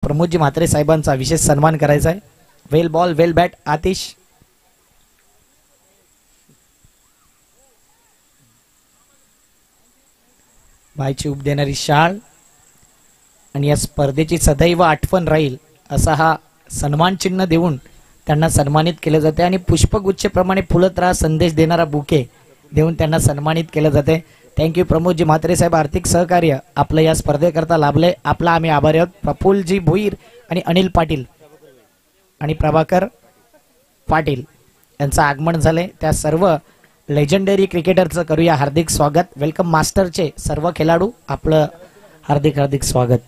प्रमोदजी म्हात्रे साहेबांचा विशेष सन्मान करायचा आहे. वेल बॉल वेल बॅट आतिश. बायची उब देणारी शाळ आणि या स्पर्धेची सदैव आठवण राहील असा हा सन्मान चिन्ह देऊन त्यांना सन्मानित केले जाते आणि पुष्पगुच्छेप्रमाणे फुलत राहा संदेश देणारा बुके देऊन त्यांना सन्मानित केले जाते. थँक्यू प्रमोदजी म्हात्रे साहेब. आर्थिक सहकार्य आपलं या स्पर्धेकरता लाभले आपला आम्ही आभारी आहोत. प्रफुल्लजी भोईर आणि अनिल पाटील आणि प्रभाकर पाटील यांचं आगमन झाले. त्या सर्व लेजेंडरी क्रिकेटरचं करूया हार्दिक स्वागत. वेलकम मास्टरचे सर्व खेळाडू आपलं हार्दिक हार्दिक स्वागत.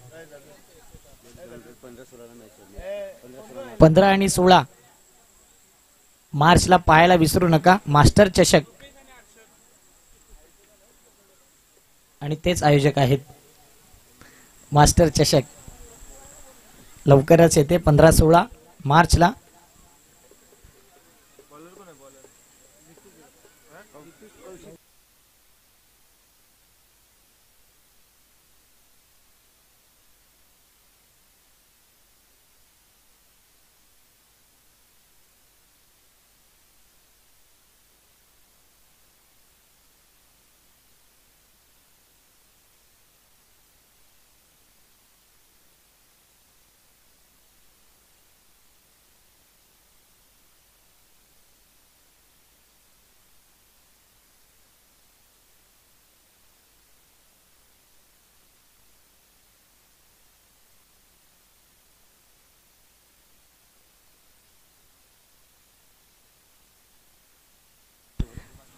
15 आणि 16 मार्चला पाहायला विसरू नका मास्टर चषक आणि तेच आयोजक आहेत. मास्टर चषक लवकरच येते 15-16 मार्चला.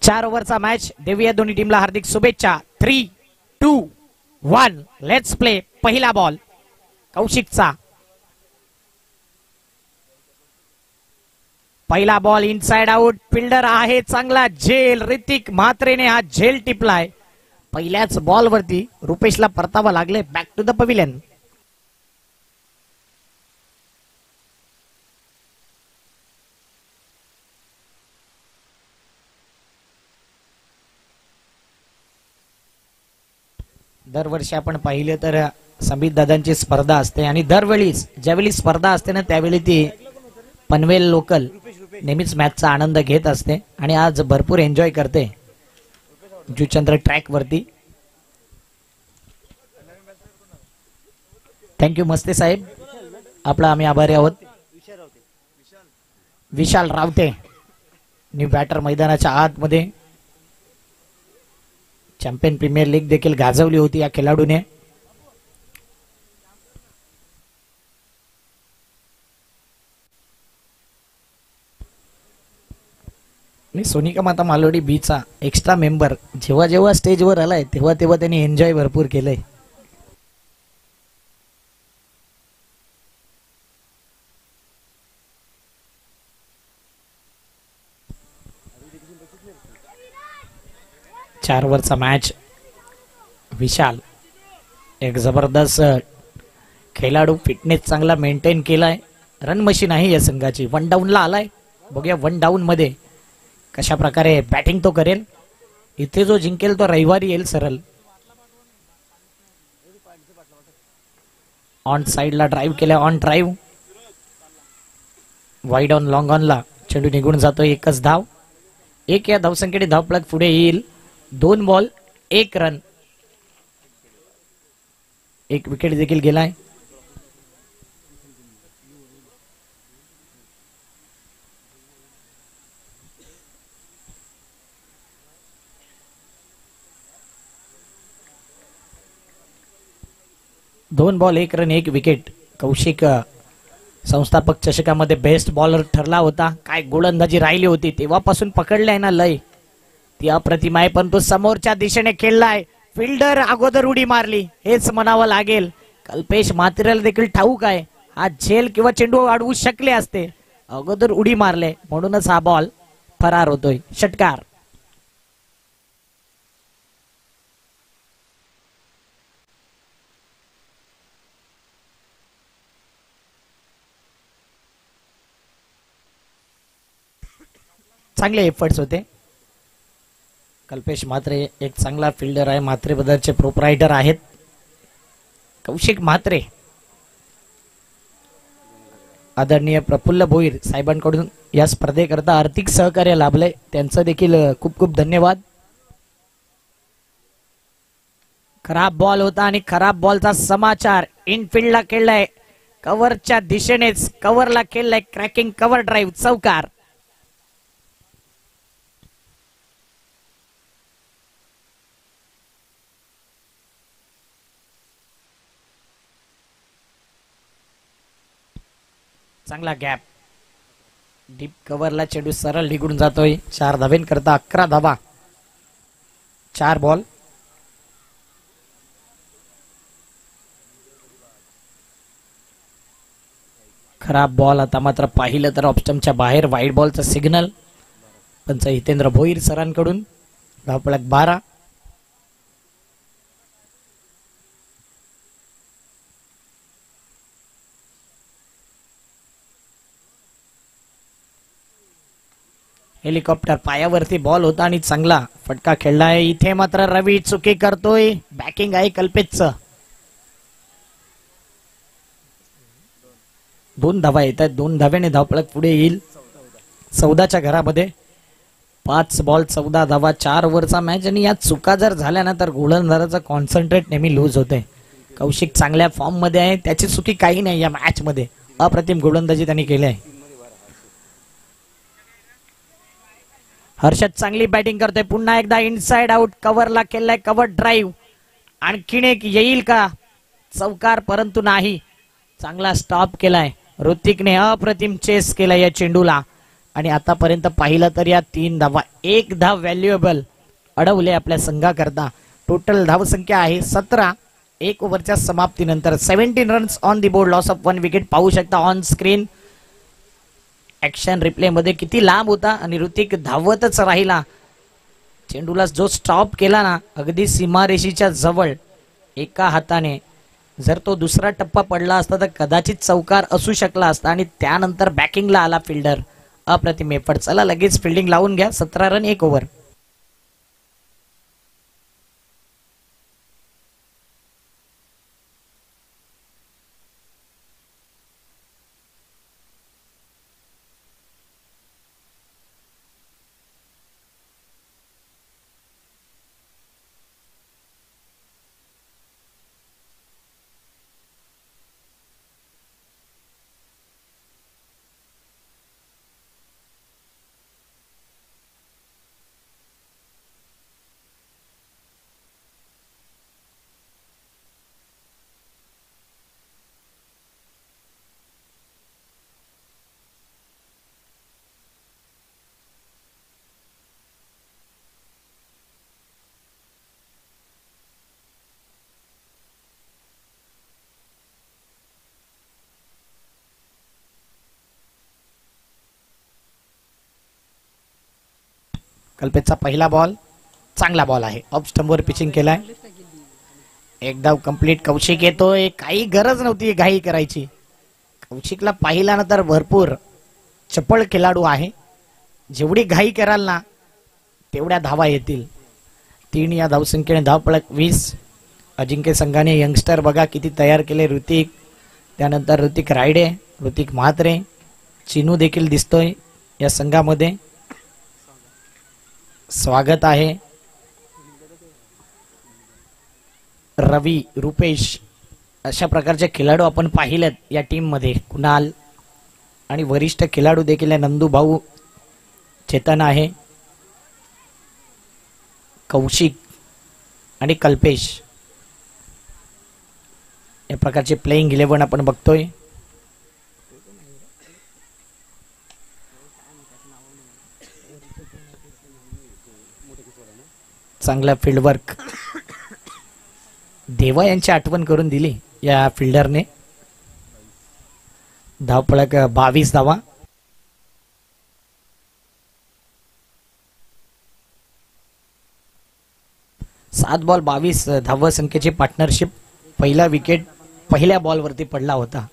चार ओव्हरचा मॅच देऊया दोन्ही टीमला हार्दिक शुभेच्छा. 3, 2, 1 लेट्स प्ले. पहिला बॉल कौशिकचा. पहिला बॉल इनसाइड आउट. फिल्डर आहे चांगला झेल. ऋतिक म्हात्रेने हा झेल टिपलाय. पहिल्याच बॉल वरती रुपेशला परतावा लागले. Back to the pavilion. दरवर्षी आपण पाहिले तर संबित दादांची स्पर्धा असते आणि दरवेळीच ज्यावेळी स्पर्धा असते ना त्यावेळी ती पनवेल लोकल नेहमीच मॅचचा आनंद घेत असते आणि आज भरपूर एन्जॉय करते जुचंद्र ट्रॅक वरती. थँक्यू मस्ते साहेब आपला आम्ही आभारी आहोत. विशाल रावते न्यू बॅटर मैदानाच्या आतमध्ये. चॅम्पियन प्रीमियर लीग देखील गाजवली होती या खेळाडूने. मी सोनिका माता मालोडी बीचा एक्स्ट्रा मेंबर जेव्हा जेव्हा स्टेजवर आलाय तेव्हा तेव्हा त्यांनी एन्जॉय भरपूर केलंय. चार ओव्हरचा मॅच. विशाल एक जबरदस्त खेळाडू. फिटनेस चांगला मेंटेन केलाय. रन मशीन आहे या संघाची. 1 डाऊनला आलाय. बघूया 1 डाऊन मध्ये कशा प्रकारे बॅटिंग तो करेल. इथे जो जिंकेल तो रविवारी येईल सरळ. ऑन साइडला ड्राईव्ह केलाय. On drive wide on long ऑनला चेंडू निघून जातोय. एकच धाव. एक या धावसंख्येने धावफलक पुढे येईल. 2 बॉल 1 रन. 1 विकेट देखील गेलाय. दोन बॉल 1 रन 1 विकेट. कौशिक संस्थापक चषकामध्ये बेस्ट बॉलर ठरला होता. काय गोलंदाजी राहिली होती तेव्हापासून पकडलाय ना लय ती अप्रतिम आहे. पण तो समोरच्या दिशेने खेळलाय. फिल्डर अगोदर उडी मारली हेच म्हणावं लागेल. कल्पेश म्हात्रेला देखील ठाऊक आहे हा झेल किंवा चेंडू अडवू शकले असते. अगोदर उडी मारले म्हणूनच हा बॉल फरार होतोय. षटकार. चांगले एफर्ट्स होते. कल्पेश म्हात्रे एक चांगला फिल्डर आहे. म्हात्रे ब्रदरचे प्रोप्रायटर आहेत. कौशिक म्हात्रे आदरणीय प्रफुल्ल भोईर साहेबांकडून या स्पर्धेकरता आर्थिक सहकार्य लाभले, त्यांचं देखील खूप खूप धन्यवाद. खराब बॉल होता आणि खराब बॉलचा समाचार. इनफिल्डला खेळलाय, कव्हरच्या दिशेनेच कव्हरला खेळलाय, क्रॅकिंग कव्हर ड्राईव्ह, चौकार. चांगला गॅप, डीप कव्हरला चेंडू सरळ निघून जातोय. 4 धावेंकरता 11 धावा, 4 बॉल. खराब बॉल. आता मात्र पाहिलं तर ऑप्स्टमच्या बाहेर वाईड बॉलचा सिग्नल. पंच हितेंद्र भोईर सरांकडून. धावफलक 12. हेलिकॉप्टर पायावरती बॉल होता आणि चांगला फटका खेळलाय. इथे मात्र रवी चुकी करतोय. बॅकिंग आहे कल्पेशचं. 2 धावा येतात. 2 धाव्याने धावफलक पुढे येईल. 14च्या घरामध्ये 5 बॉल 14 धावा, 4 ओव्हरचा मॅच. आणि या चुका जर झाल्या ना तर गोलंदाजाचं कॉन्सन्ट्रेट नेहमी लूज होते. कौशिक चांगल्या फॉर्म मध्ये आहे, त्याची चुकी काही नाही या मॅच मध्ये. अप्रतिम गोलंदाजी त्यांनी केली आहे. हर्षद चांगली बॅटिंग करतोय. पुन्हा एकदा इनसाइड आउट, कव्हरला केलाय कव्हर ड्राईव्ह. आणखीन एक येईल का? चौकार, परंतु नाही. चांगला स्टॉप केलाय ऋतिकने. अप्रतिम चेस केलाय या चेंडूला. आणि आतापर्यंत पाहिलं तर या 3 धावा, 1 धाव व्हॅल्युएबल अडवले आपल्या संघाकरता. टोटल धावसंख्या आहे 17. 1 ओव्हरच्या समाप्तीनंतर 17 runs on the board, loss of 1 wicket. पाहू शकता ऑन स्क्रीन. ऍक्शन रिप्ले मध्ये किती लांब होता आणि ऋतिक धावतच राहिला. चेंडूला जो स्टॉप केला ना अगदी सीमारेषेच्या जवळ एका हाताने, जर तो दुसरा टप्पा पडला असता तर कदाचित चौकार असू शकला असता. आणि त्यानंतर बॅकिंगला आला फिल्डर. अप्रतिम एफर्ट. चला लगेच फिल्डिंग लावून घ्या. 17 रन 1 ओव्हर. कल्पेशचा पहिला बॉल, चांगला बॉल आहे. ऑफ स्टंपवर पिचिंग केलाय. 1 धाव कंप्लीट. कौशिक येतोय. काही गरज नव्हती घाई करायची. कौशिकला पाहिला ना तर भरपूर चपळ खेळाडू आहे. जेवढी घाई कराल ना तेवढ्या धावा येतील. 3 या धावसंख्येने धावफलक 20. अजिंक्य संघाने यंगस्टर बघा किती तयार केले. ऋतिक, त्यानंतर ऋतिक रायडे, ऋतिक म्हात्रे, चिनू देखील दिसतोय या संघामध्ये. स्वागत आहे. रवी, रुपेश अशा प्रकारचे खेळाडू आपण पाहिलेत या टीम मध्ये. कुणाल आणि वरिष्ठ खेळाडू देखील आहे. नंदू भाऊ, चेतन आहे, कौशिक आणि कल्पेश. या प्रकारचे प्लेइंग 11 आपण बघतोय. चांगला फील्डवर्क. देवा यांची आठवण करून दिली या फिल्डरने. धावफलक 22 धावा. 7 बॉल 22 धावा संख्येची पार्टनरशिप. पहिला विकेट पहिल्या बॉलवरती पडला होता.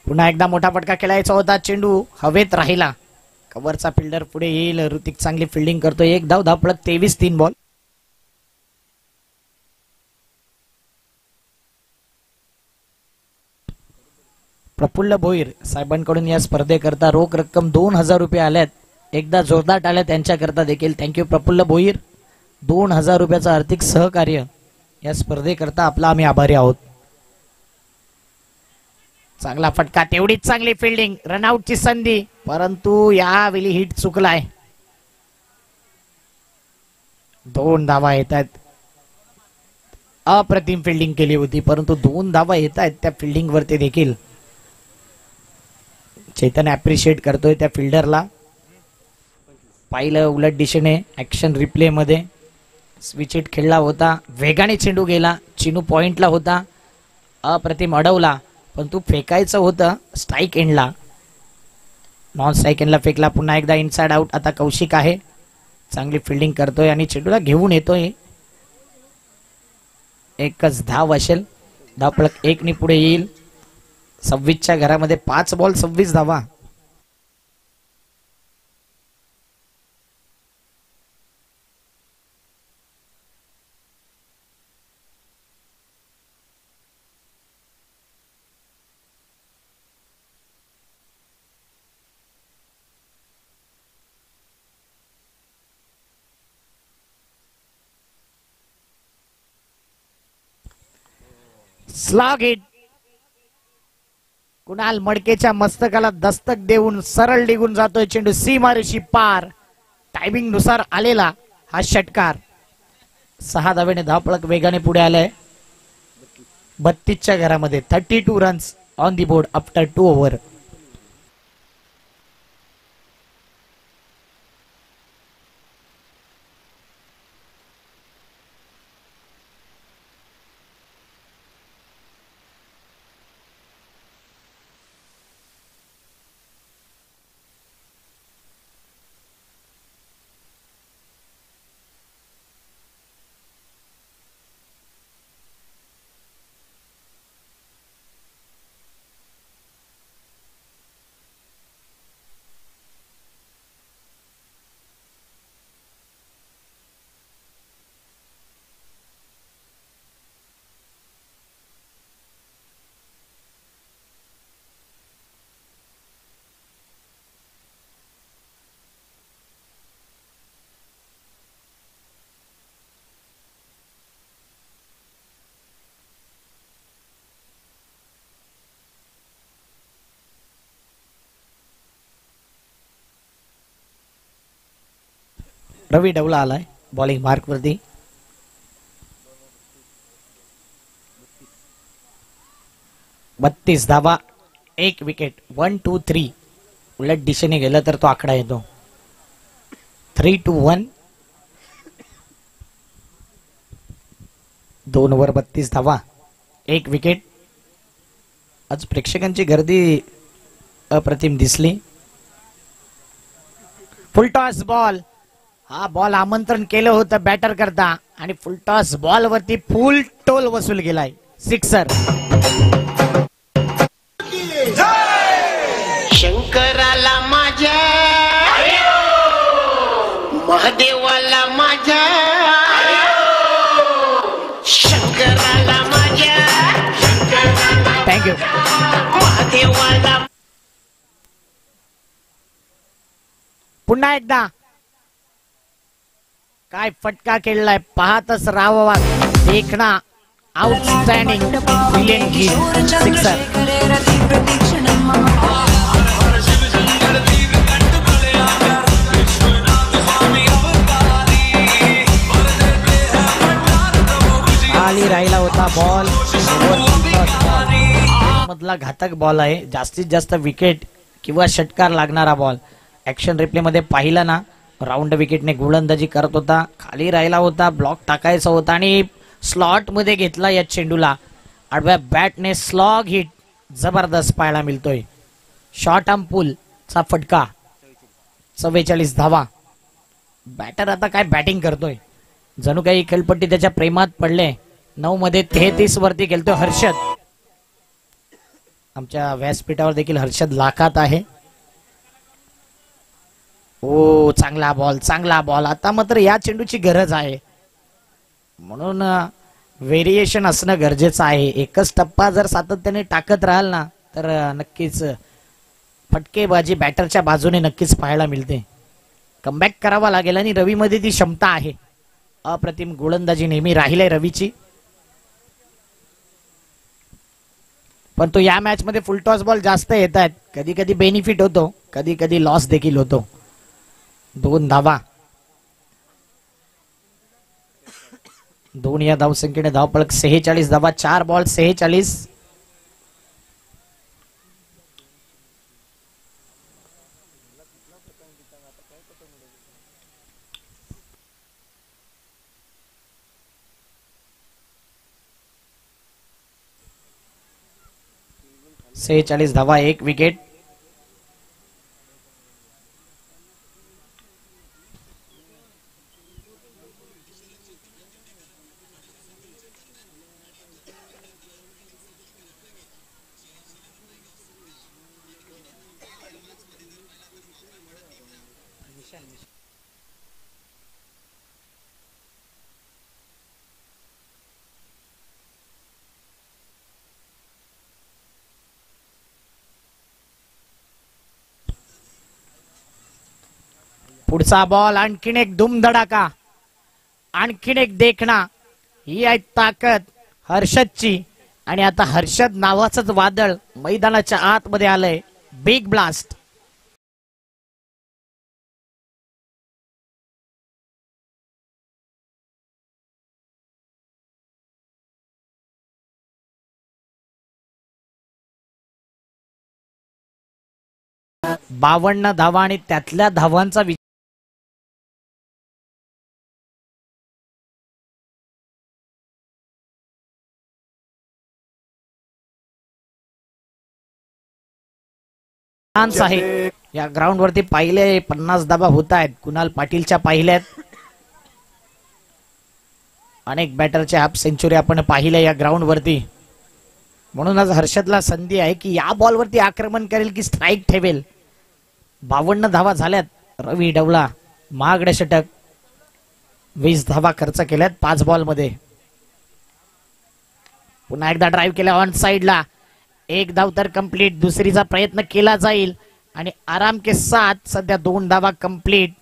पुन्हा एकदा मोठा फटका खेळायचा होता. चेंडू हवेत राहिला. कव्हरचा फिल्डर पुढे येईल. ऋतिक चांगली फिल्डिंग करतोय. 1 धाव. धावफलक 23. 3 बॉल. प्रफुल्ल भोईर साहेबांकडून या स्पर्धेकरता रोख रक्कम 2000 रुपये आल्यात. एकदा जोरदार टाळ्या त्यांच्याकरता देखील. थँक्यू प्रफुल्ल भोईर. 2000 रुपयाचं आर्थिक सहकार्य या स्पर्धेकरता आपला आम्ही आभारी आहोत. चांगला फटका, तेवढीच चांगली फिल्डिंग, रनआउटची संधी, परंतु यावेळी हिट चुकलाय. 2 धावा येत आहेत. अप्रतिम फिल्डिंग केली होती, परंतु 2 धावा येत आहेत त्या फिल्डिंग वरती देखील. चैतन अप्रिशिएट करतोय त्या फिल्डरला. पाहिलं उलट दिशेने ऍक्शन रिप्ले मध्ये स्विच हिट खेळला होता, वेगाने चेंडू गेला, चिनू पॉइंटला होता, अप्रतिम अडवला, पण तू फेकायचं होतं स्ट्राईक एंडला. नॉन स्ट्राईक एंडला फेकला. पुन्हा एकदा इनसाइड आउट. आता कौशिक आहे, चांगली फिल्डिंग करतोय आणि चेंडूला घेऊन येतोय. एकच धाव असेल, धावफलक 1 ने पुढे येईल. 26च्या घरामध्ये 5 बॉल 26 धावा. Slog hit. कुणाल मडकेच्या मस्तकाला दस्तक देऊन सरळ निघून जातोय चेंडू सीमारेषी पार. टायमिंग नुसार आलेला हा षटकार. 6 धावेने धावफलक वेगाने पुढे आलाय. 32च्या घरामध्ये 32 runs on the board after 2 over. Ravi Davla आलाय बॉलिंग मार्क वरती. बत्तीस धावा, 1 विकेट. 1, 2, 3 उलट दिशेने गेलं तर तो आकडा येतो. 3, 2, 1. 2 ओव्हर 32 धावा, 1 विकेट. आज प्रेक्षकांची गर्दी अप्रतिम दिसली. Full toss ball. हा बॉल आमंत्रण केलं होतं बॅटर करता आणि फुलटॉस बॉल वरती फुल टोल वसूल गेलाय. सिक्सर. शंकराला माझ्या, महादेवाला माझ्या, शंकराला माझ्या, थँक्यू. महादेवाला. पुन्हा एकदा काय फटका केलाय, पाहतच राहावा. देखना आउटस्टँडिंग ब्रिलियंट हिट. सिक्सर. खाली राहिला होता बॉल. मधला घातक बॉल आहे. जास्तीत जास्त विकेट किंवा षटकार लागणारा बॉल. ऍक्शन रिप्ले मध्ये पाहिलं ना, राऊंड विकेटने गोलंदाजी करत होता, खाली राहिला होता, ब्लॉक टाकायचा होता आणि स्लॉट मध्ये घेतला या चेंडूला. आडव्या बॅटने स्लॉग हिट जबरदस्त पाहायला मिळतोय. शॉर्ट आर्म पुल चा फटका. 44 धावा. बॅटर आता काय बॅटिंग करतोय, जणू काही खेळपट्टी त्याच्या प्रेमात पडले. 9 मध्ये 33 वरती खेळतोय हर्षद. आमच्या व्यासपीठावर देखील हर्षद लाखात आहे. ओ चांगला बॉल, चांगला बॉल. आता मात्र या चेंडूची गरज आहे, म्हणून व्हेरिएशन असणं गरजेचं आहे. एकच टप्पा जर सातत्याने टाकत राहाल ना तर नक्कीच फटकेबाजी बॅटरच्या बाजूने नक्कीच पाहायला मिळते. कमबॅक करावा लागेल आणि रवीमध्ये ती क्षमता आहे. अप्रतिम गोलंदाजी नेहमी राहिली रवीची. पण तो या मॅच मध्ये फुल टॉस बॉल जास्त येत आहेत. कधी कधी बेनिफिट होतो, कधी कधी लॉस देखील होतो. 2 धावा. 2 या धावसंख्येने धावपळक 46 धावा. 4 बॉल 46. धावा, 1 विकेट. पुढचा बॉल आणखीन एक धूमधडाका, आणखीन एक देखणा. ही आहे ताकद हर्षदची. आणि आता हर्षद नावाचंच वादळ मैदानाच्या आतमध्ये आलंय. Big blast. बावन्न धावा आणि त्यातल्या धावांचा आहे. या ग्राउंड वरती पाहिले 50 धावा होत आहेत. कुणाल पाटीलच्या पाहिल्यात. अनेक बॅटरचे हाफ सेंचुरी आपण पाहिले या ग्राउंड वरती. म्हणूनच हर्षदला संधी आहे की या बॉल वरती आक्रमण करेल की स्ट्राईक ठेवेल. 52 धावा झाल्यात. रवी डवला महागडे षटक. 20 धावा खर्च केल्यात 5 बॉल मध्ये. पुन्हा एकदा ड्राईव्ह केला ऑन साइडला. 1 धाव तर कंप्लीट. दुसरीचा प्रयत्न केला जाईल आणि आराम के साथ सध्या 2 धावा कंप्लीट.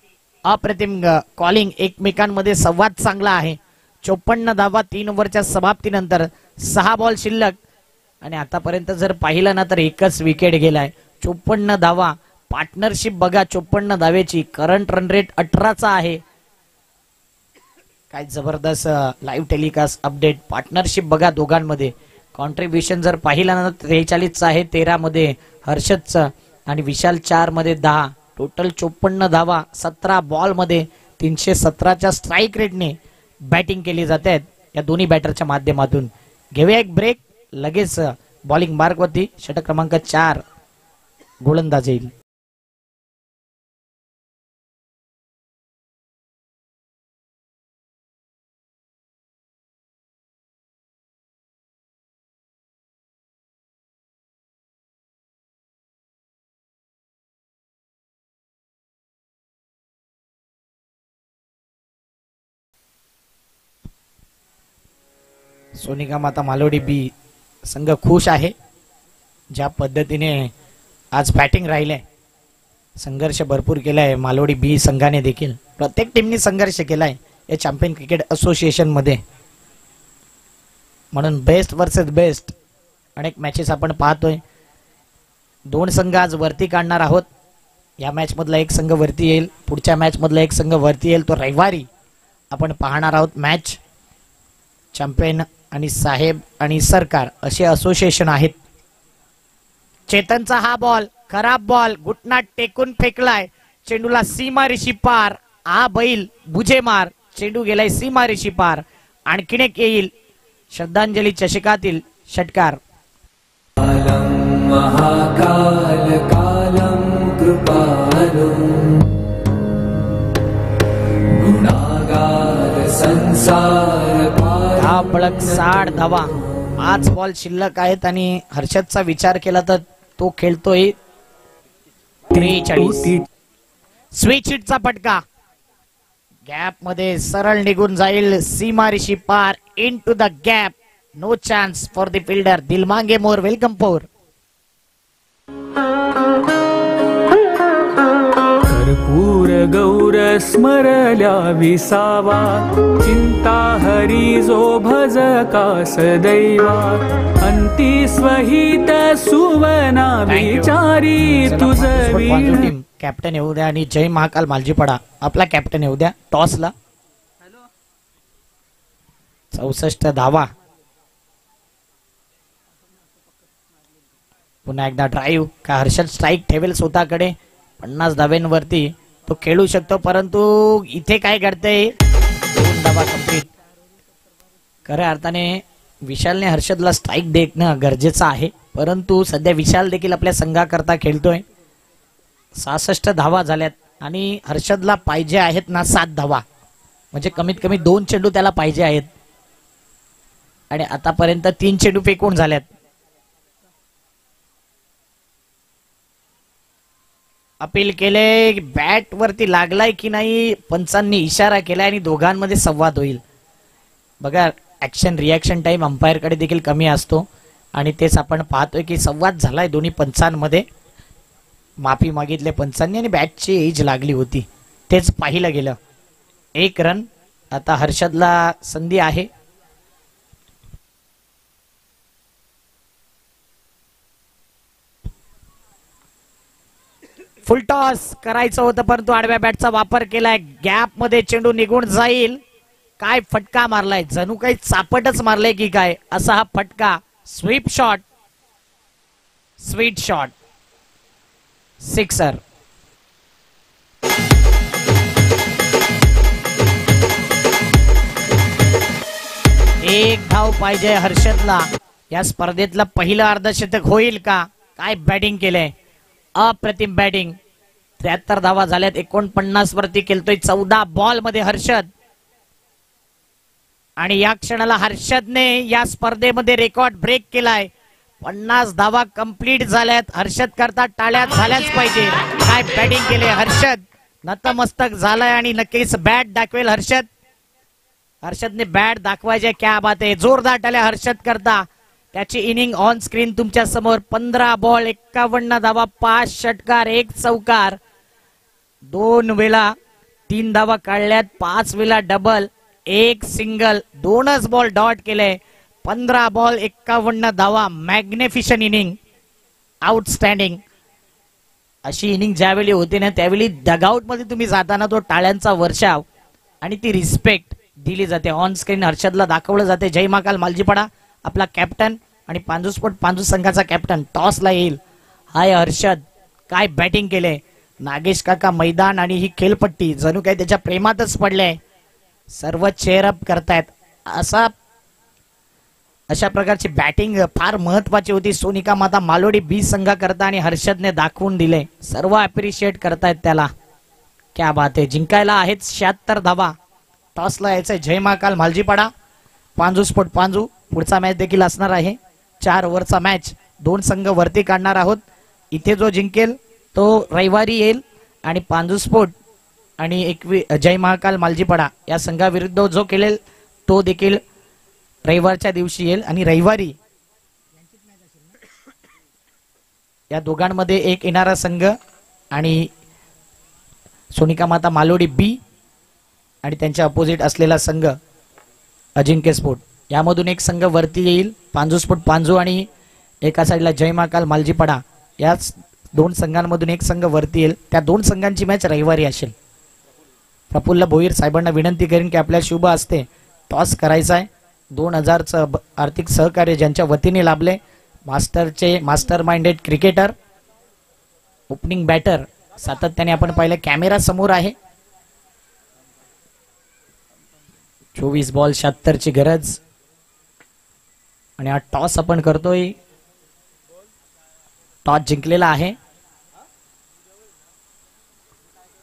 अप्रतिम कॉलिंग. एकमेकांमध्ये संवाद चांगला आहे. 54 धावा 3 ओव्हरच्या समाप्तीनंतर. 6 बॉल शिल्लक आणि आतापर्यंत जर पाहिलं ना तर एकच विकेट गेलाय. 54 धावा. पार्टनरशिप बघा 54 धावेची. करंट रन रेट 18चा आहे. काय जबरदस्त लाईव्ह टेलिकास्ट अपडेट. पार्टनरशिप बघा दोघांमध्ये. कॉन्ट्रीब्युशन जर पाहिलं ना 43चा आहे. 13 मध्ये हर्षदचं आणि विशाल 4 मध्ये 10. टोटल 54 धावा 17 बॉल मध्ये. 317च्या स्ट्राईक रेटने बॅटिंग केली जाते या दोन्ही बॅटरच्या माध्यमातून. घेऊया एक ब्रेक. लगेच बॉलिंग मार्क वरती षटक क्रमांक 4 गोलंदाज येईल. सोनिका माता मालोडी बी संघ खुश आहे ज्या पद्धतीने आज बॅटिंग राहिलंय. संघर्ष भरपूर केलाय मालोडी बी संघाने देखील. प्रत्येक टीमने संघर्ष केलाय या चॅम्पियन क्रिकेट असोसिएशन मध्ये. म्हणून बेस्ट वर्सेस बेस्ट अनेक मॅचेस आपण पाहतोय. 2 संघ आज वरती काढणार आहोत. या मॅच मधला एक संघ वरती येईल. पुढच्या मॅच मधला एक संघ वरती येईल. तो रविवारी आपण पाहणार आहोत मॅच. चॅम्पियन आणि साहेब आणि सरकार असे असोसिएशन आहेत. चेतनचा हा बॉल खराब बॉल. घुटना टेकून फेकलाय. चेंडूला सीमारेषी पार. हा बैल बुझे मार. चेंडू गेलाय सीमारेषी पार. आणखीन एक येईल श्रद्धांजली चषकातील षटकार. महाकाल कालम कृपालु गुणागार संसार. धावपळक 60 धावा. 5 बॉल शिल्लक आहेत आणि हर्षदचा विचार केला तर तो खेळतोय 43. स्विच हिटचा फटका. गॅप मध्ये सरळ निघून जाईल. सीमारेषी पार. Into the gap. No chance for the fielder. दिलमांगे मोर वेलकम फोर. गौर स्मरल्या विसावा, चिंता हरी जो भज का सदैवा, अंती स्वहित सुवना विचारी तुझ वीण. कॅप्टन येऊ द्या आणि जय महाकाल मालजीपाडा आपला कॅप्टन येऊ द्या टॉसला. 64 धावा. पुन्हा एकदा ड्राईव्ह का हर्षद स्ट्राईक ठेवेल स्वतःकडे. 50 धाव्यांवरती तो खेळू शकतो, परंतु इथे काय घडतंय, 2 धावा कंप्लीट. खऱ्या अर्थाने विशालने हर्षदला स्ट्राईक देणं गरजेचं आहे, परंतु सध्या विशाल देखील आपल्या संघाकरता खेळतोय. 66 धावा झाल्यात आणि हर्षदला पाहिजे आहेत ना 7 धावा, म्हणजे कमीत कमी 2 चेंडू त्याला पाहिजे आहेत आणि आतापर्यंत 3 चेंडू फेकून झाल्यात. अपील केले, बॅट वरती लागलाय की नाही पंचांनी इशारा केलाय आणि दोघांमध्ये संवाद होईल. बघा ऍक्शन रिॲक्शन टाइम अंपायर कडे देखील कमी असतो आणि तेच आपण पाहतोय की संवाद झालाय दोन्ही पंचांमध्ये. माफी मागितले पंचांनी आणि बॅटची एज लागली होती तेच पाहिलं गेलं. 1 रन. आता हर्षदला संधी आहे. फुल टॉस करायचं होतं परंतु आडव्या बॅटचा वापर केलाय. गॅप मध्ये चेंडू निघून जाईल. काय फटका मारलाय, जणू काही चापटच मारलाय की काय असा हा फटका. Sweep shot, sweet shot, sixer. एक धाव पाहिजे हर्षदला. या स्पर्धेतलं पहिलं अर्धशतक होईल का? काय बॅटिंग केलंय, अप्रतिम बॅटिंग. 73 धावा झाल्यात. 49 वरती खेळतोय 14 बॉल मध्ये हर्षद आणि या क्षणाला हर्षदने या स्पर्धेमध्ये रेकॉर्ड ब्रेक केलाय. 50 धावा कंप्लीट झाल्यात. हर्षद करता टाळ्या झाल्याच पाहिजे. काय बॅटिंग केले हर्षद, नतमस्तक झालाय आणि नक्कीच बॅट दाखवेल हर्षद. हर्षदने बॅट दाखवायचे. क्या बात आहे, जोरदार टाळ्या हर्षद करता. त्याची इनिंग ऑन स्क्रीन तुमच्या समोर. 15 बॉल 51 धावा, 5 षटकार 1 चौकार. 2 वेळा 3 धावा काढल्यात, 5 वेळा डबल, 1 सिंगल, 2च बॉल डॉट केले. 15 बॉल 51 धावा. मॅग्निफिशंट इनिंग, आउटस्टँडिंग. अशी इनिंग ज्यावेळी होते ना त्यावेळी डगआउट मध्ये तुम्ही जाताना तो टाळ्यांचा वर्षाव आणि ती रिस्पेक्ट दिली जाते. ऑन स्क्रीन हर्षदला दाखवलं जाते. जय महाकाल मालजीपाडा आपला कॅप्टन आणि पांजू स्पोर्ट पांजू संघाचा कॅप्टन टॉसला येईल. हाय हर्षद, काय बॅटिंग केले. नागेश काका मैदान आणि ही खेळपट्टी जणू काही त्याच्या प्रेमातच पडले. सर्व चेअरअप करतायत. अशा प्रकारची बॅटिंग फार महत्वाची होती. सोनिका माता मालोडी बी संघाकरता आणि हर्षदने दाखवून दिले. सर्व अप्रिशिएट करतायत त्याला. क्या बात आहे. जिंकायला आहेत 76 धावा. टॉसला यायचंय जय महाकाल मालजीपाडा. पांजू स्पोर्ट पांजू. पुढचा मॅच देखील असणार आहे 4 ओव्हरचा मॅच. 2 संघ वरती काढणार आहोत. इथे जो जिंकेल तो रविवारी येईल आणि पांजू स्पोर्ट आणि जय महाकाल मालजीपाडा या संघाविरुद्ध जो खेळेल तो देखील रविवारच्या दिवशी येईल आणि रविवारी या दोघांमध्ये एक येणारा संघ आणि सोनिका माता मालोडी बी आणि त्यांच्या अपोजिट असलेला संघ अजिंक्य स्पोर्ट यामधून एक संघ वरती येईल. पांजू स्पोर्ट पांजू आणि एका साईडला जय महाकाल मालजीपाडा या 2 संघांमधून एक संघ वरती येईल. त्या 2 संघांची मॅच रविवारी असेल. प्रफुल्ल भोईर साहेबांना विनंती करेन की आपल्या शुभ हस्ते टॉस करायचा आहे. 2000चं आर्थिक सहकार्य ज्यांच्या वतीने लाभले. Master minded cricketer, opening batter सातत्याने आपण पाहिलं. कॅमेरा समोर आहे. 24 बॉल 76 ची गरज आणि हा टॉस आपण करतोय. टॉस जिंकलेला आहे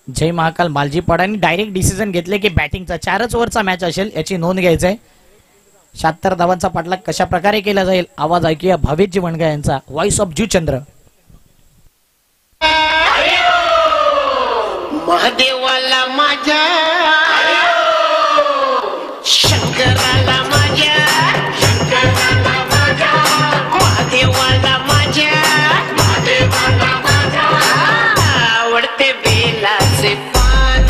जय महाकाल मालजीपाडाने. डायरेक्ट डिसिजन घेतले की बॅटिंगचा 4च ओव्हरचा मॅच असेल याची नोंद घ्यायचंय. 76 धावांचा पाठलाग कशा प्रकारे केला जाईल आवाज ऐकूया भावेश जीवणगा यांचा. Voice of Jivchandra. महादेवाला माझ्या, शंकराला माझ्या, महादेवाला माझ्या, आवडते बेलाचे पान.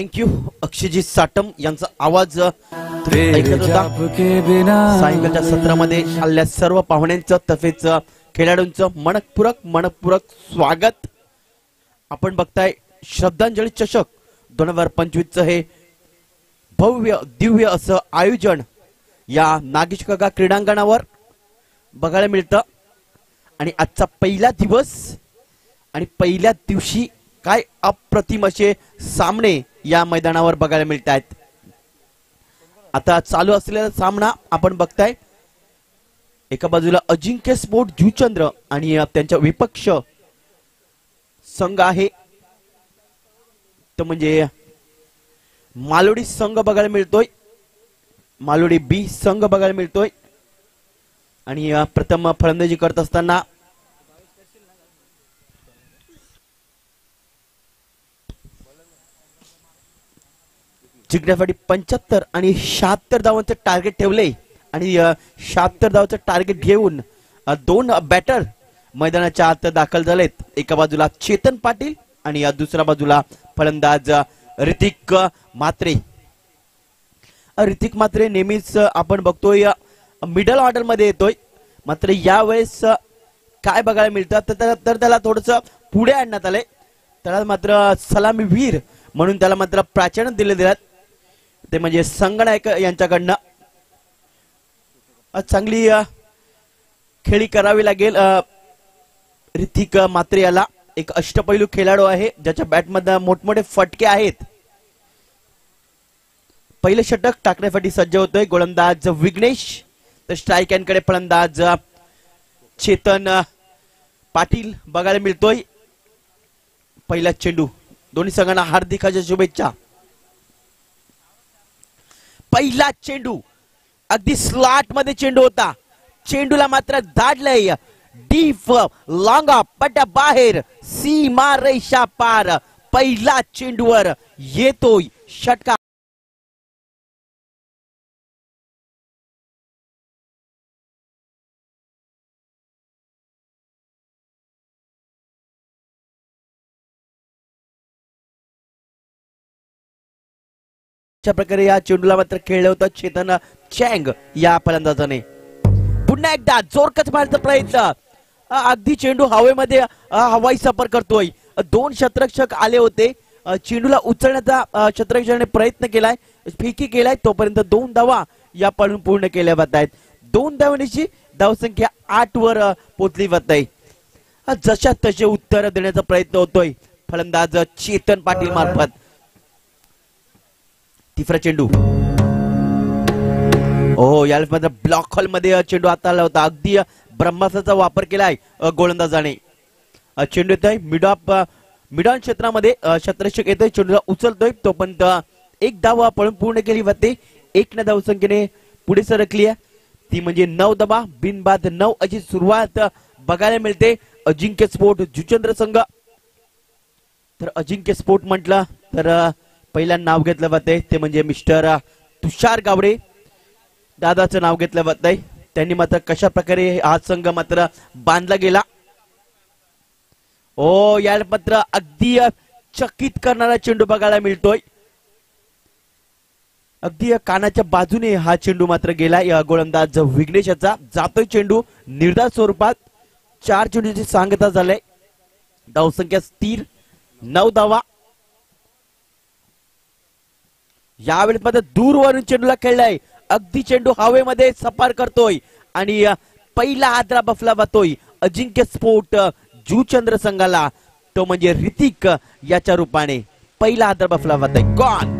थँक्यू अक्षयजी साटम यांचा आवाज तुम्ही ऐकत होता. सायंकाळच्या सत्रामध्ये आलेल्या सर्व पाहुण्यांचं तसेच खेळाडूंचं मनपूरक स्वागत. आपण बघताय श्रद्धांजली चषक 2025 हे भव्य दिव्य असं आयोजन या नागेश काका क्रीडांगणावर बघायला मिळतं. आणि आजचा पहिला दिवस आणि पहिल्या दिवशी काय अप्रतिम असे सामने या मैदानावर बघायला मिळत आहेत. आता चालू असलेला सामना आपण बघताय. एका बाजूला अजिंक्य स्पोर्ट जुचंद्र आणि त्यांच्या विपक्ष संघ आहे तो म्हणजे मालोडी संघ बघायला मिळतोय. मालोडी बी संघ बघायला मिळतोय. आणि प्रथम फलंदाजी करत असताना जिंकण्यासाठी 75 आणि 76 धावांचं टार्गेट ठेवले. आणि 76 धावांचं टार्गेट घेऊन दोन बॅटर मैदानाच्या आत दाखल झालेत. एका बाजूला चेतन पाटील आणि दुसऱ्या बाजूला फलंदाज ऋतिक म्हात्रे. ऋतिक म्हात्रे नेहमीच आपण बघतोय मिडल ऑर्डर मध्ये येतोय. मात्र यावेळेस काय बघायला मिळतं तर त्याला थोडस पुढे आणण्यात आलंय. त्याला मात्र सलामी वीर म्हणून त्याला मात्र प्राचार्य दिले दिलात ते म्हणजे संगनायक यांच्याकडनं. चांगली खेळी करावी लागेल. ऋतिक म्हात्रे याला एक अष्टपैलू खेळाडू आहे ज्याच्या बॅटमध्ये मोठमोठे फटके आहेत. पहिले षटक टाकण्यासाठी सज्ज होतोय गोलंदाज विघ्नेश. तर स्ट्राईक हँडकडे फलंदाज चेतन पाटील बघायला मिळतोय. पहिला चेंडू दोन्ही संघांना हार्दिक शुभेच्छा. पहिला चेंडू अगदी स्लॉट मध्ये चेंडू होता. चेंडूला मात्र धाडलंय डीप लांगा पट्ट्या बाहेर सीमा रेषा पार. पहिला चेंडूवर येतोय षटकार. अशा प्रकारे या चेंडूला मात्र खेळलं होतं चेतन चँग या फलंदाजाने. पुन्हा एकदा जोरकस मारण्याचा प्रयत्न. अगदी चेंडू हवेमध्ये हवाई सफर करतोय. दोन शतरक्षक आले होते. चेंडूला उचलण्याचा शतरक्षकाने प्रयत्न केलाय फेकी केलाय तोपर्यंत 2 धावा या पळून पूर्ण केल्या जात आहेत. 2 धावांची धावसंख्या 8 वर पोहोचली जात आहे. जशा तसे उत्तर देण्याचा प्रयत्न होतोय फलंदाज चेतन पाटील मार्फत. तिसरा चेंडू यावेळेस मात्र ब्लॉक हॉल मध्ये चेंडू आता आला होता. अगदी ब्रह्मास्त्राचा वापर केलाय गोलंदाजाने. चेंडू येतोय मिडॉन क्षेत्रामध्ये शतरक्षक येतोय चेंडूला उचलतोय तोपर्यंत 1 धावा पळून पूर्ण केली जाते. 1 न धावसंख्येने पुढे सरकली आहे ती म्हणजे 9 धावा बिनबाद 9 अशी सुरुवात बघायला मिळते अजिंक्य स्पोर्ट जुचंद्र संघ. तर अजिंक्य स्पोर्ट म्हटलं तर पहिला नाव घेतलं जाते ते म्हणजे मिस्टर तुषार गावडे दादाचं नाव घेतलं जात आहे. त्यांनी मात्र कशा प्रकारे हा संघ मात्र बांधला गेला. या मात्र अगदी चकित करणारा चेंडू बघायला मिळतोय. अगदी कानाच्या बाजूने हा चेंडू मात्र गेला. या गोलंदाज विघ्नेशाचा जातोय चेंडू निर्धार स्वरूपात. 4 चेंडूची सांगता झालाय. धावसंख्या स्थिर 9 धावा. यावेळेस मात्र दूरवरून चेंडूला खेळलाय. अगदी चेंडू हवेमध्ये सफर करतोय आणि पहिला आदरा बसला जातोय अजिंक्य स्पोर्ट जुचंद्र संघाला तो म्हणजे ऋतिक याच्या रूपाने पहिला आदरा बसला जातोय. गॉन.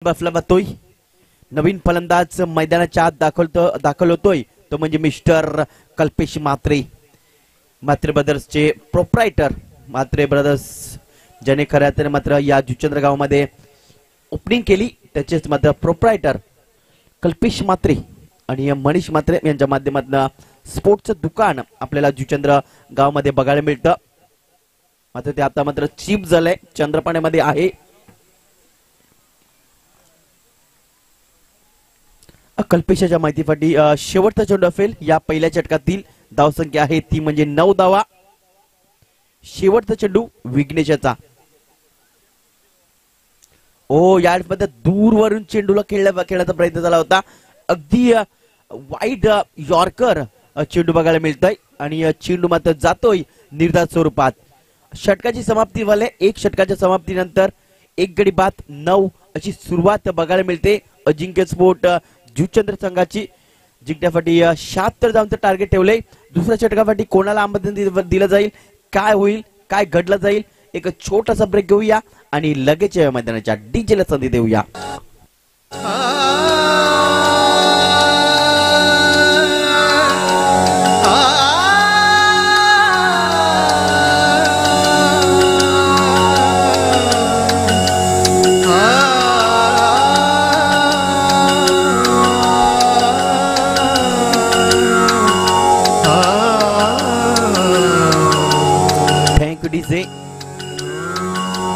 बसला जातोय. नवीन फलंदाज मैदानाच्या आत दाखल होतोय तो म्हणजे मिस्टर कल्पेश म्हात्रे. म्हात्रे ब्रदर्सचे प्रोप्रायटर म्हात्रे ब्रदर्स ज्याने खऱ्या अर्थाने मात्र या जुचंद्र गावामध्ये ओपनिंग केली त्याचेच मात्र प्रोप्रायटर कल्पेश म्हात्रे आणि मनीष म्हात्रे यांच्या माध्यमातून स्पोर्टचं दुकान आपल्याला जुचंद्र गावामध्ये बघायला मिळतं. मात्र ते आता मात्र चीप झालंय, चंद्रपाण्यामध्ये आहे. कल्पेशाच्या माहितीसाठी शेवटचा चेंडू असेल. या पहिल्या षटकातील धावसंख्या आहे ती म्हणजे 9 धावा. शेवटचा चेंडू विघ्नेशाचा. यामध्ये दूरवरून चेंडूला खेळण्याचा प्रयत्न झाला होता. अगदी वाईड यॉर्कर चेंडू बघायला मिळतोय आणि चेंडू मात्र जातोय निर्धार स्वरूपात. षटकाची समाप्ती वाले एक षटकाच्या समाप्तीनंतर 1 गडी बाद 9 अशी सुरुवात बघायला मिळते. अजिंक्य स्पोर्ट जुचंद्र संघाची जिंकण्यासाठी 76 धावांचं टार्गेट ठेवलंय. दुसऱ्या षटकासाठी कोणाला आमंत्रण दिलं जाईल, काय होईल, काय घडलं जाईल, एक छोटासा ब्रेक घेऊया आणि लगेच या मैदानाच्या डीजेला संधी देऊया. डीजे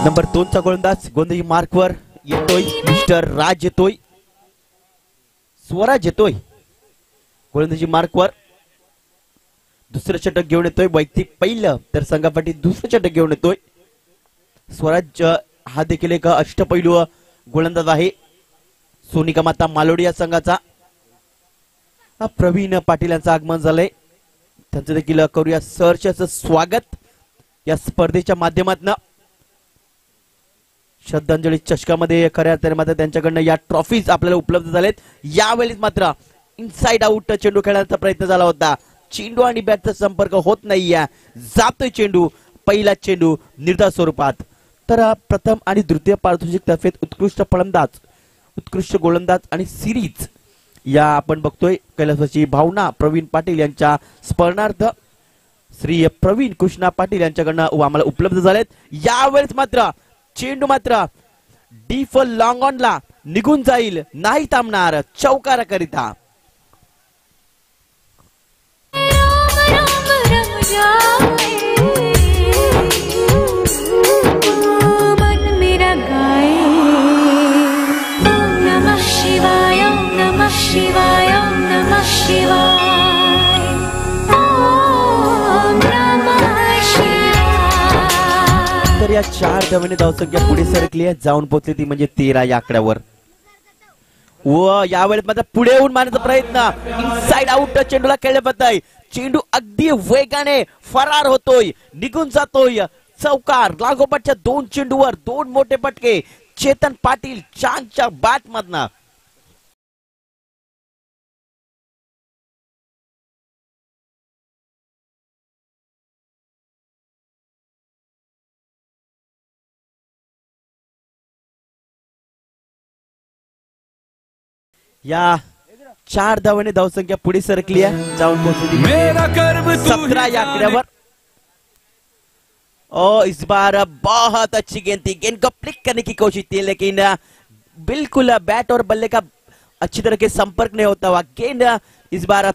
नंबर 2 चा गोलंदाज गोंधळी मार्कवर येतोय. मिस्टर राज येतोय, स्वराज येतोय गोलंदाजी मार्कवर. दुसरं षटक घेऊन येतोय, वैयक्तिक पहिलं तर संघासाठी दुसरं षटक घेऊन येतोय. स्वराज हा देखील एक अष्टपैलू गोलंदाज आहे. सोनिका माता मालोडी या संघाचा. प्रवीण पाटील यांचं आगमन झालंय, त्यांचं देखील करूया सहर्ष स्वागत या स्पर्धेच्या माध्यमातून. श्रद्धांजली चषकामध्ये खऱ्या अर्थाने मात्र त्यांच्याकडनं या ट्रॉफीज आपल्याला उपलब्ध झालेत. यावेळी मात्र इनसाइड आउट चेंडू खेळण्याचा प्रयत्न झाला होता. चेंडू आणि बॅटचा संपर्क होत नाहीये, जातोय चेंडू. पहिला चेंडू निर्धार स्वरूपात. तर प्रथम आणि द्वितीय पारितोषिक तर्फे उत्कृष्ट फलंदाज, उत्कृष्ट गोलंदाज आणि सिरीज या आपण बघतोय. कैलासवासी भावना प्रवीण पाटील यांच्या स्मरणार्थ श्री प्रवीण कृष्णा पाटील यांच्याकडनं आम्हाला उपलब्ध झालेत. यावेळेस मात्र चेंडू मात्र डीप लॉंग ऑनला निघून जाईल, नाही थांबणार चौकाराकरिता. तर या 4 धावांनी धावसंख्या पुढे सरकली आहे, जाऊन पोहोचली ती म्हणजे 13 या आकड्यावर. व यावेळेस मात्र पुढे येऊन मारण्याचा प्रयत्न, इनसाइड आउट चेंडूला खेळले जात आहे. चेंडू अगदी वेगाने फरार होतोय, निघून जातोय चौकार. लागोपाठच्या 2 चेंडूवर 2 मोठे फटके चेतन पाटील चांगच्या बॅट मधनं. या 4 धावांनी धावसंख्या पुढे सरकली आहे, जाऊन पोहोचली 17 या आकड्यावर. इस बार बहुत अच्छी गेंद थी, गेंद को फ्लिक करने की कोशिश थी लेकिन बिल्कुल बैट और बल्ले का अच्छी तरह के संपर्क नहीं होता हुआ. गेंद इस बार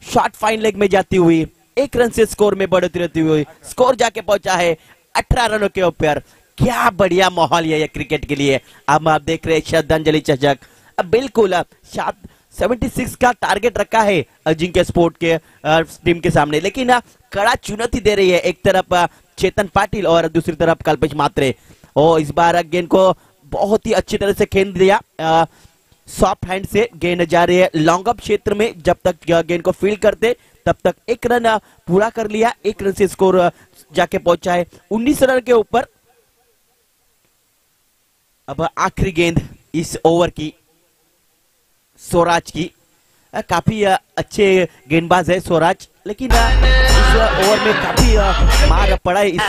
शॉर्ट फाइन लेग में जाती हुई 1 रन से स्कोर में बढ़ोतरी होती हुई स्कोर जाके पहुंचा है 18 रनों के ऊपर. क्या बढ़िया माहौल है ये क्रिकेट के लिए. अब आप देख रहे हैं श्रद्धांजलि चषक. बिल्कुल 76 का टारगेट रखा है अजिंक्य स्पोर्ट के टीम के सामने, लेकिन कड़ा चुनौती दे रही है. एक तरफ चेतन पाटिल और दूसरी तरफ कल्पेश म्हात्रे. और इस बार गेंद को बहुत ही अच्छी तरह से खेल दिया. सॉफ्ट हैंड से गेंद जा रही है लॉन्ग अप क्षेत्र में. जब तक गेंद को फील्ड करते तब तक 1 रन पूरा कर लिया. 1 रन से स्कोर जाके पहुंचा है 19 रन के ऊपर. अब आखिरी गेंद इस ओवर की स्वराज की. काफी अच्छे गेंदबाज है स्वराज, लेकिन इस ओवर में काफी मार पड़ा है इस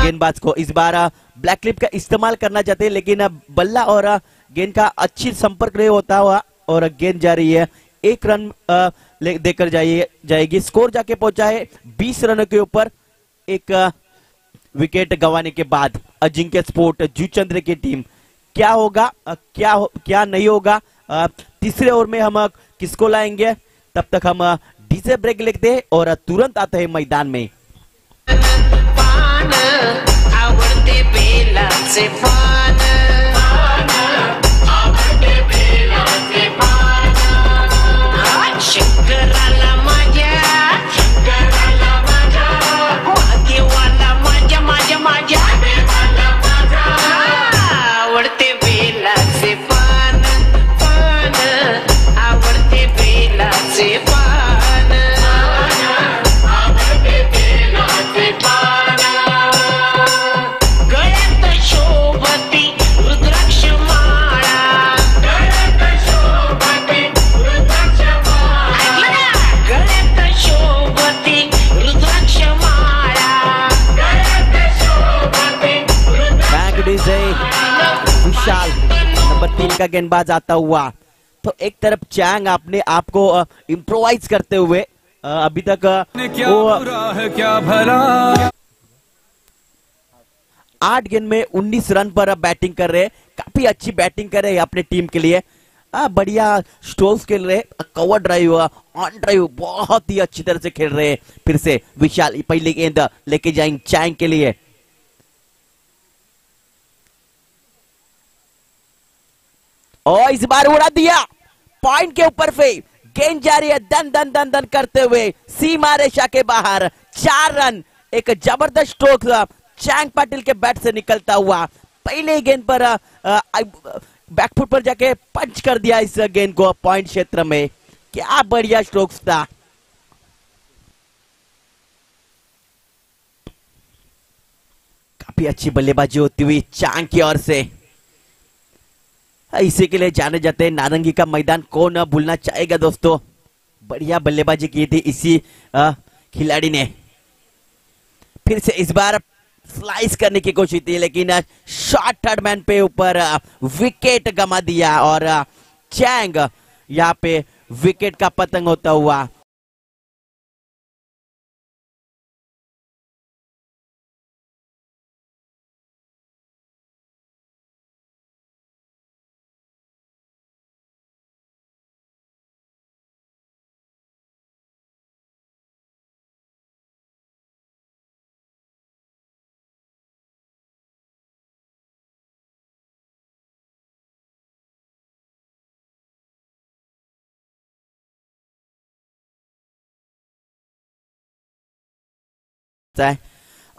गेंदबाज को. इस बार ब्लैक क्लिप का इस्तेमाल करना चाहते हैं, लेकिन बल्ला और गेंद का अच्छी संपर्क नहीं होता हुआ और गेंद जा रही है 1 रन देकर जाएगी. स्कोर जाके पहुंचा है 20 रनों के ऊपर. एक विकेट गंवाने के बाद अजिंक्य स्पोर्ट जुचंद्र की टीम क्या होगा क्या नहीं होगा। तीसरे ओवर में हम किसको लाएंगे, तब तक हम डीजे ब्रेक लेते हैं और तुरंत आते हैं मैदान में। पान आवडते बेलाचे पान, आवडते बेलाचे पान, शंकराला माझ्या, शंकराला माझ्या, महादेवाला माझ्या माझ्या माझ्या, आवडते बेलाचे पान, पान आवडते बेलाचे पान, आवडते बेलाचे पान, गळ्यात शोभती रुद्राक्ष माळा, गळ्यात शोभती रुद्राक्ष माळा, गळ्यात शोभती रुद्राक्ष माळा, गळ्यात शोभती बैक डीजे विशाल नंबर 3 का गेंदबाज आता हुआ। तो एक तरफ चैंग अपने आप को इम्प्रोवाइज करते हुए अभी तक क्या बुरा है क्या भला, 8 गेंद में 19 रन पर बैटिंग कर रहे हैं। काफी अच्छी बैटिंग कर रहे हैं अपने टीम के लिए। बढ़िया स्ट्रोक्स खेल रहे, कवर ड्राइव, ऑन ड्राइव बहुत ही अच्छी तरह से खेल रहे हैं। फिर से विशाल पहली गेंद लेके जाएंगे चैंग के लिए। और इस बार उड़ा दिया पॉइंट के ऊपर से, गेंद जा रही है दन दन दन दन करते हुए सीमा रेखा के बाहर। 4 रन, एक जबरदस्त स्ट्रोक चैंग पाटिल के बैट से निकलता हुआ। पहले गेंद पर बैकफुट पर जाके पंच कर दिया इस गेंद को पॉइंट क्षेत्र में। क्या बढ़िया स्ट्रोक्स था। काफी अच्छी बल्लेबाजी होती हुई चैंग की ओर से। इसी के लिए जाने जाते हैं नारंगी का मैदान, कौन न भूलना चाहेगा दोस्तों। बढ़िया बल्लेबाजी की थी इसी खिलाड़ी ने। फिर से इस बार स्लाइस करने की कोशिश थी, लेकिन शॉर्ट थर्ड मैन पे ऊपर विकेट गंवा दिया और चैंग यहाँ पे विकेट का पतंग होता हुआ। है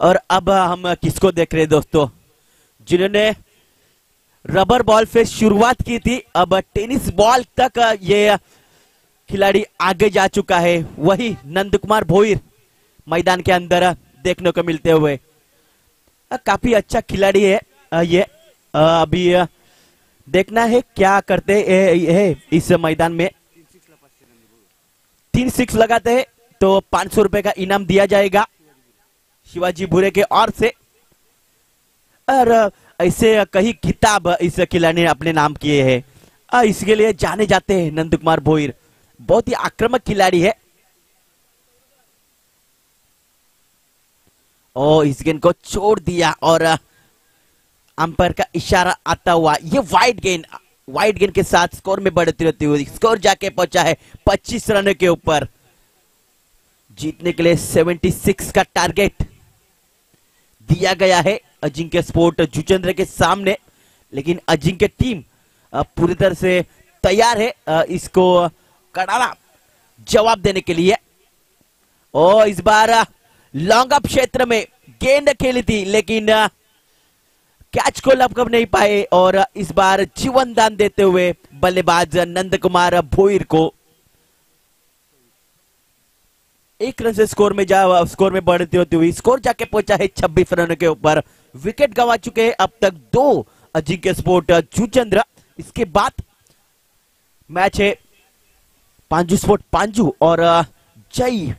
और अब हम किसको देख रहे हैं दोस्तों, जिन्होंने रबर बॉल से शुरुआत की थी, अब टेनिस बॉल तक ये खिलाड़ी आगे जा चुका है। वही नंद कुमार भोईर मैदान के अंदर देखने को मिलते हुए। काफी अच्छा खिलाड़ी है ये। अभी देखना है क्या करते है इस मैदान में। 3 6 लगाते हैं तो 500 रुपए का इनाम दिया जाएगा शिवाजी भूरे के ओर से। और ऐसे कई खिताब इस खिलाड़ी ने अपने नाम किए हैं। इसके लिए जाने जाते हैं नंद कुमार भोईर। बहुत ही आक्रामक खिलाड़ी है। और इस गेंद को छोड़ दिया और अंपायर का इशारा आता हुआ। ये वाइड गेंद के साथ स्कोर में बढ़ती रहती हुई स्कोर जाके पहुंचा है 25 रन के ऊपर। जीतने के लिए 76 का टारगेट दिया गया है अजिंक्य स्पोर्ट जुचेंद्र के सामने, लेकिन अजिंक्य टीम पूरी तरह से तैयार है इसको कड़ा जवाब देने के लिए। और इस बार लॉन्ग अप क्षेत्र में गेंद खेली थी, लेकिन कैच को लपक नहीं पाए और इस बार जीवन दान देते हुए बल्लेबाज नंद कुमार भोईर को 1 रन से स्कोर में बढ़ती होती हुई स्कोर जाके पहुंचा है 26 रन के ऊपर। विकेट गंवा चुके हैं अब तक 2 अजिंक्य स्पोर्ट जुचेंद्र। इसके बाद मैच है पांजू स्पोर्ट पांजू और जय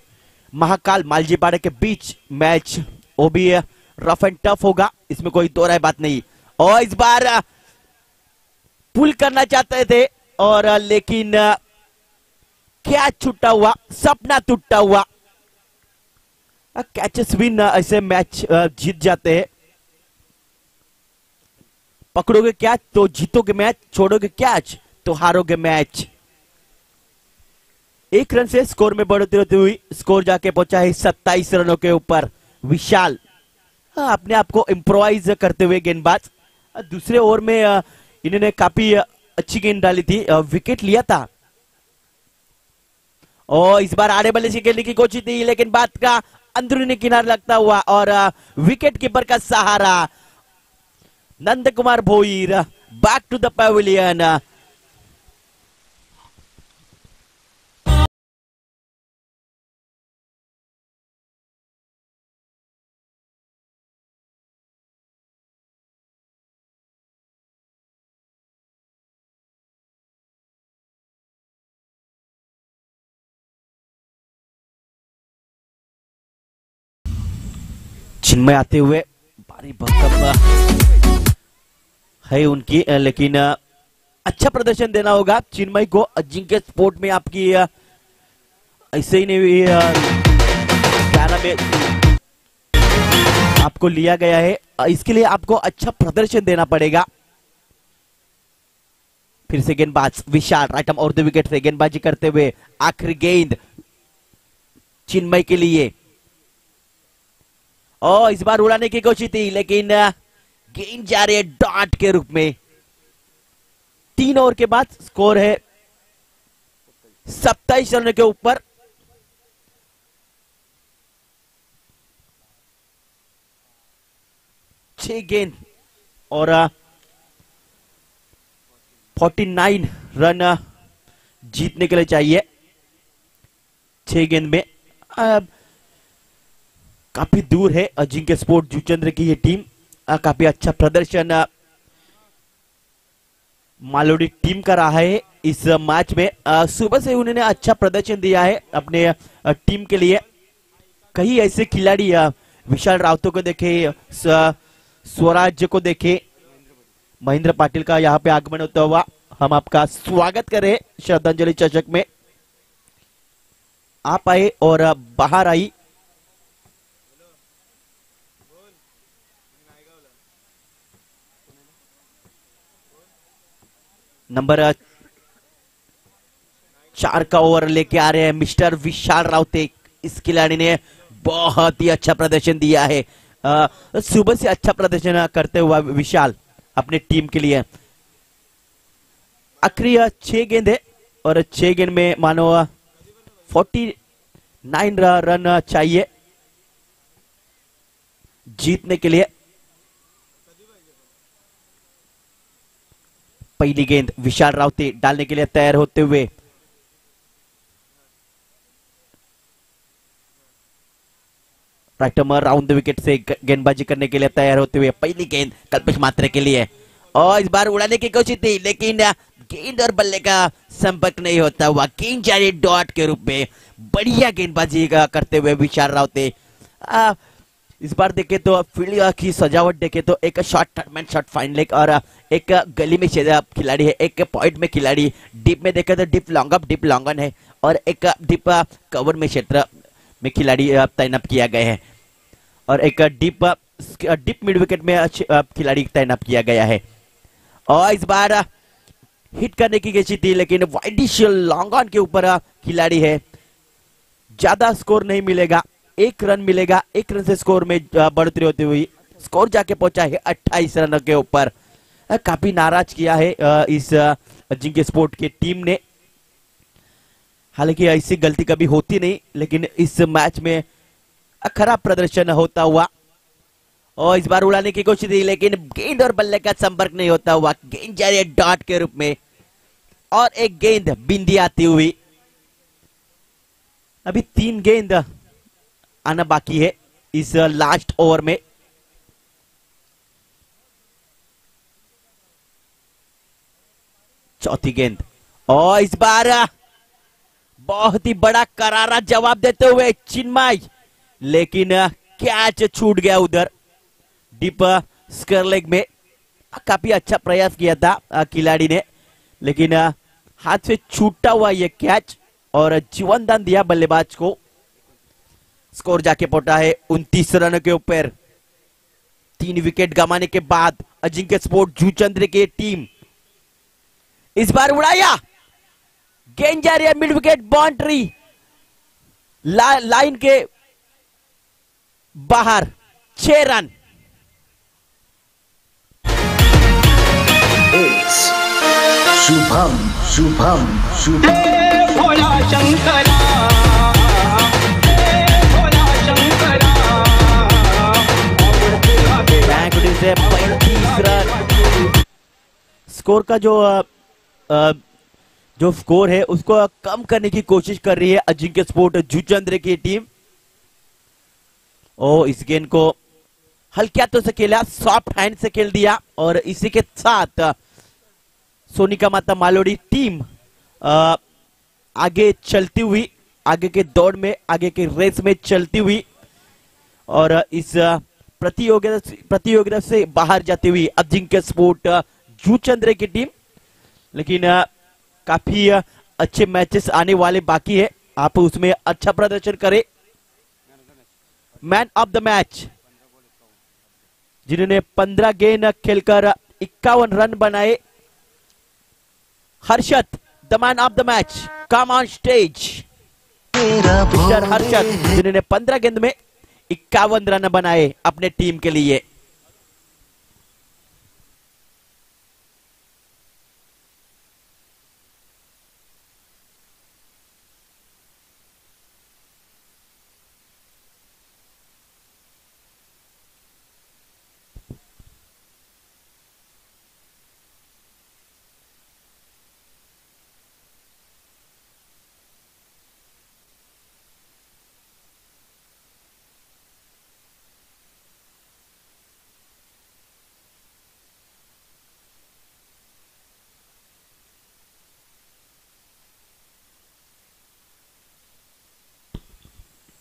महाकाल मालजीपाड़ा के बीच। मैच वो भी रफ एंड टफ होगा, इसमें कोई दो राय बात नहीं। और इस बार पुल करना चाहते थे और लेकिन क्या छूटा हुआ, सपना टूटा हुआ। कैचेस विन ऐसे मैच जीत जाते हैं। पकड़ोगे कैच तो जीतोगे मैच, छोड़ोगे कैच तो हारोगे मैच। 1 रन से स्कोर में बढ़ोतरी होती हुई स्कोर जाके पहुंचा है 27 रनों के ऊपर। विशाल अपने आप को इम्प्रोवाइज करते हुए गेंदबाज, दूसरे ओवर में इन्होंने काफी अच्छी गेंद डाली थी, विकेट लिया था। और इस बार आड़े बल्ले से खेलने की कोशिश थी, लेकिन बात का अंदरूनी किनारा लगता हुआ और विकेट कीपर का सहारा। Nand Kumar Bhoir back to the pavilion. Chinmay आते हुए भारी भरकम है उनकी, लेकिन अच्छा प्रदर्शन देना होगा चिन्मय को। अजिंक्य स्पोर्ट में आपकी ऐसे ही नहीं क्या नाम है आपको लिया गया है, इसके लिए आपको अच्छा प्रदर्शन देना पड़ेगा। फिर से गेंदबाज विशाल राइट आर्म और द विकेट से गेंदबाजी करते हुए आखिरी गेंद चिन्मय के लिए। और इस बार उड़ाने की कोशिश थी, लेकिन गेंद जा रही है डॉट के रूप में। 3 ओवर के बाद स्कोर है 27 रन के ऊपर। छह गेंद और 49 रन जीतने के लिए चाहिए। 6 गेंद में काफी दूर है अजिंक्य स्पोर्ट जुचंद्र की ये टीम। काफी अच्छा प्रदर्शन मालोडी टीम का रहा है इस मैच में। सुबह से उन्होंने अच्छा प्रदर्शन दिया है अपने टीम के लिए। कई ऐसे खिलाड़ी विशाल रावतों को देखे, स्वराज को देखे, महेंद्र पाटिल का यहाँ पे आगमन होता हुआ हम आपका स्वागत करें श्रद्धांजलि चषक में। आप आए और बाहर आई। नंबर 4 का ओवर लेके आ रहे हैं मिस्टर विशाल रावते। इस खिलाड़ी ने बहुत ही अच्छा प्रदर्शन दिया है। सुबह से अच्छा प्रदर्शन करते हुआ विशाल अपने टीम के लिए। आखिरी 6 गेंद है और 6 गेंद में मानो 49 रन चाहिए जीतने के लिए। पहली गेंद विशाल रावते डालने के लिए तैयार होते हुए। राइट राउंड द विकेट से गेंदबाजी करने के लिए तैयार होते हुए पहली गेंद कल्पेश मात्रे के लिए। और इस बार उड़ाने की कोशिश थी, लेकिन गेंद और बल्ले का संपर्क नहीं होता हुआ। गेंद जा रही डॉट के रूप में। बढ़िया गेंदबाजी करते हुए विशाल रावते। इस बार देखे तो फील्ड की सजावट देखे तो एक short turn short fine leg और एक गली में खिलाड़ी है, एक पॉइंट में खिलाड़ी। डीप में देखे तो deep long up deep long on है और एक डीप कवर में क्षेत्र में खिलाड़ी तैनात किया गया है और एक डीप मिड विकेट में खिलाड़ी तैनात किया गया है। और इस बार हिट करने की कोशिश थी, लेकिन वाइडिश लॉन्ग ऑन के ऊपर खिलाड़ी है। ज्यादा स्कोर नहीं मिलेगा, 1 रन मिलेगा। 1 रन से स्कोर में बढ़ोतरी होती हुई स्कोर जाके पहुंचा है 28 रन के ऊपर। काफी नाराज किया है इस अजिंक्य स्पोर्ट की टीम ने। हालांकि ऐसी गलती कभी होती नहीं, लेकिन इस मैच में खराब प्रदर्शन होता हुआ। और इस बार उड़ाने की कोशिश थी, लेकिन गेंद और बल्ले का संपर्क नहीं होता हुआ। गेंद जा रही है डॉट के रूप में और एक गेंद बिंदी आती हुई। अभी 3 गेंद आना बाकी है इस लास्ट ओवर में। चौथी गेंद और इस बार बहुत ही बड़ा करारा जवाब देते हुए चिन्मय, लेकिन कैच छूट गया उधर डीप स्क्वायर लेग में। काफी अच्छा प्रयास किया था खिलाड़ी ने, लेकिन हाथ से छूटा हुआ यह कैच और जीवन दान दिया बल्लेबाज को। स्कोर जाके पहुंचा है 29 रन के ऊपर। 3 विकेट गंवाने के बाद अजिंक्य स्पोर्ट जूचंद्र की टीम। इस बार उड़ाया, गेंद जा रही है मिड विकेट बाउंड्री लाइन के बाहर, 6 रन। शुभम शुभम शुभम भोला शंकरा, भोला शंकरा, बैंकडी से 35 रन। स्कोर का जो स्कोर है उसको कम करने की कोशिश कर रही है अजिंक्य स्पोर्ट जूचंद्र की टीम। और इस गेंद को हल्के हाथों से खेला, सॉफ्ट हैंड से खेल दिया और इसी के साथ सोनिका माता मालोड़ी टीम आगे चलती हुई, आगे के दौड़ में, आगे के रेस में चलती हुई और इस प्रतियोगिता से बाहर जाती हुई अजिंक्य स्पोर्ट जूचंद्र की टीम। लेकिन काफी अच्छे मैचेस आने वाले बाकी है, आप उसमें अच्छा प्रदर्शन करें। मैन ऑफ द मैच जिन्होंने 15 गेंद खेलकर 51 रन बनाए, Harshad the man of the match, come on stage. Mister Harshad जिन्होंने 15 गेंद में 51 रन बनाए अपने टीम के लिए।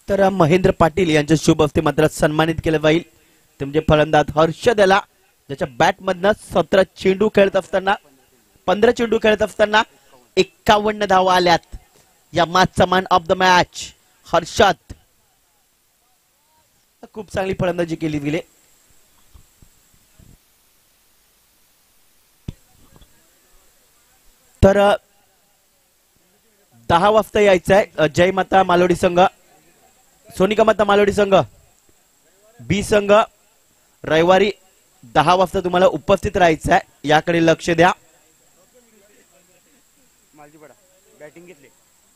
तर महेंद्र पाटील यांच्या शुभ हस्ते मात्र सन्मानित केलं जाईल। ते म्हणजे फलंदाज हर्षद याला, ज्याच्या बॅट मधनं 15 चेंडू खेळत असताना 51 धावा आल्यात। या मॅचचा man of the match Harshad, खूप चांगली फलंदाजी केली गेली। तर 10 वाजता यायचं आहे जय माता मालोडी संघ, सोनिका माता मालोडी संघ बी संघ रविवारी 10 वाजता तुम्हाला उपस्थित राहायचं आहे, याकडे लक्ष द्या।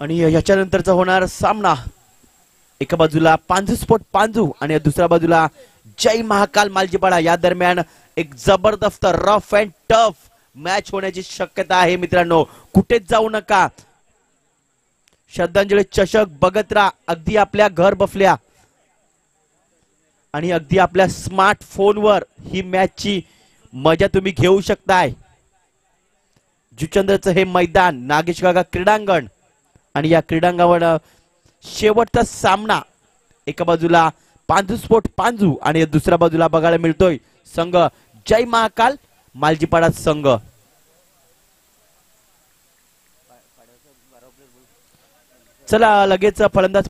आणि याच्यानंतरचा होणार सामना, एका बाजूला पांजू स्पोर्ट पांजू आणि दुसऱ्या बाजूला जय महाकाल मालजीपाडा, या दरम्यान एक जबरदस्त रफ अँड टफ मॅच होण्याची शक्यता आहे। मित्रांनो कुठेच जाऊ नका, श्रद्धांजली चषक बघत राहा, अगदी आपल्या घर बसल्या आणि अगदी आपल्या स्मार्टफोनवर ही मॅचची मजा तुम्ही घेऊ शकताय। जुचंद्रचं हे मैदान नागेश काका क्रीडांगण आणि या क्रीडांगणावर शेवटचा सामना, एका बाजूला पांजू स्पोर्ट पांजू आणि दुसऱ्या बाजूला बघायला मिळतोय संघ जय महाकाल मालजीपाडा संघ। चला लगेच फलंदाज